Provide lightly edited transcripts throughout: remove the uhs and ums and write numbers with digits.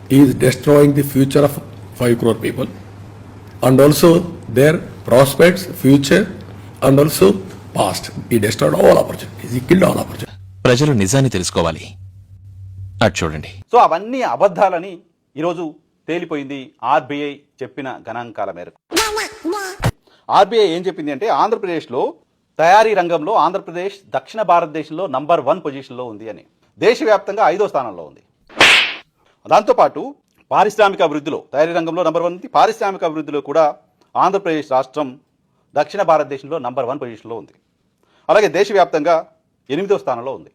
is destroying the future of 5 crore people and also their prospects, future and also past. He destroyed all opportunities. He killed all opportunities. ప్రజలు నిజాన్ని తెలుసుకోవాలి. అటు చూడండి. So అవన్నీ అబద్ధాలని ఈరోజు తేలిపోయింది ఆర్బీఐ చెప్పిన గణాంకాల మేరకు. ఆర్బీఐ ఏం చెప్పింది అంటే ఆంధ్రప్రదేశ్లో తయారీ రంగంలో ఆంధ్రప్రదేశ్ దక్షిణ భారతదేశంలో నంబర్ 1 పొజిషన్లో ఉంది అని, దేశవ్యాప్తంగా 5వ స్థానంలో ఉంది. దాంతోపాటు పారిశ్రామిక అభివృద్ధిలో తయారీ రంగంలో నంబర్ 1 ఉంది. పారిశ్రామిక అభివృద్ధిలో కూడా ఆంధ్రప్రదేశ్ రాష్ట్రం దక్షిణ భారతదేశంలో నంబర్ 1 పొజిషన్లో ఉంది. అలాగే దేశవ్యాప్తంగా 8వ స్థానంలో ఉంది.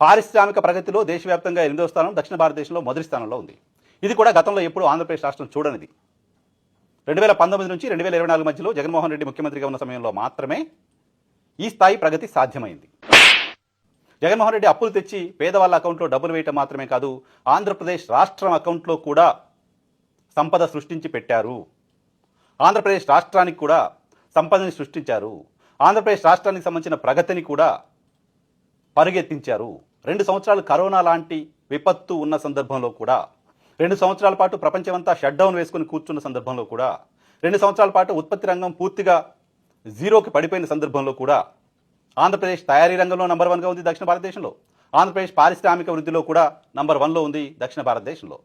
పారిశ్రామిక ప్రగతిలో దేశవ్యాప్తంగా 8వ స్థానం, దక్షిణ భారతదేశంలో మొదటి స్థానంలో ఉంది. ఇది కూడా గతంలో ఎప్పుడు ఆంధ్రప్రదేశ్ రాష్ట్రం చూడనిది. 2019 నుంచి 2024 మధ్యలో జగన్మోహన్ రెడ్డి ముఖ్యమంత్రిగా ఉన్న సమయంలో మాత్రమే ఈ స్థాయి ప్రగతి సాధ్యమైంది. జగన్మోహన్ రెడ్డి అప్పులు తెచ్చి పేదవాళ్ళ అకౌంట్లో డబ్బులు వేయటం మాత్రమే కాదు, ఆంధ్రప్రదేశ్ రాష్ట్రం అకౌంట్లో కూడా సంపద సృష్టించి పెట్టారు. ఆంధ్రప్రదేశ్ రాష్ట్రానికి కూడా సంపదని సృష్టించారు. ఆంధ్రప్రదేశ్ రాష్ట్రానికి సంబంధించిన ప్రగతిని కూడా పరిగెత్తించారు. 2 సంవత్సరాలు కరోనా లాంటి విపత్తు ఉన్న సందర్భంలో కూడా, 2 సంవత్సరాల పాటు ప్రపంచమంతా షట్ డౌన్ వేసుకుని కూర్చున్న సందర్భంలో కూడా, 2 సంవత్సరాల పాటు ఉత్పత్తి రంగం పూర్తిగా జీరోకి పడిపోయిన సందర్భంలో కూడా ఆంధ్రప్రదేశ్ తయారీ రంగంలో నంబర్ 1గా ఉంది దక్షిణ భారతదేశంలో. ఆంధ్రప్రదేశ్ పారిశ్రామిక వృద్ధిలో కూడా నంబర్ 1లో ఉంది దక్షిణ భారతదేశంలో.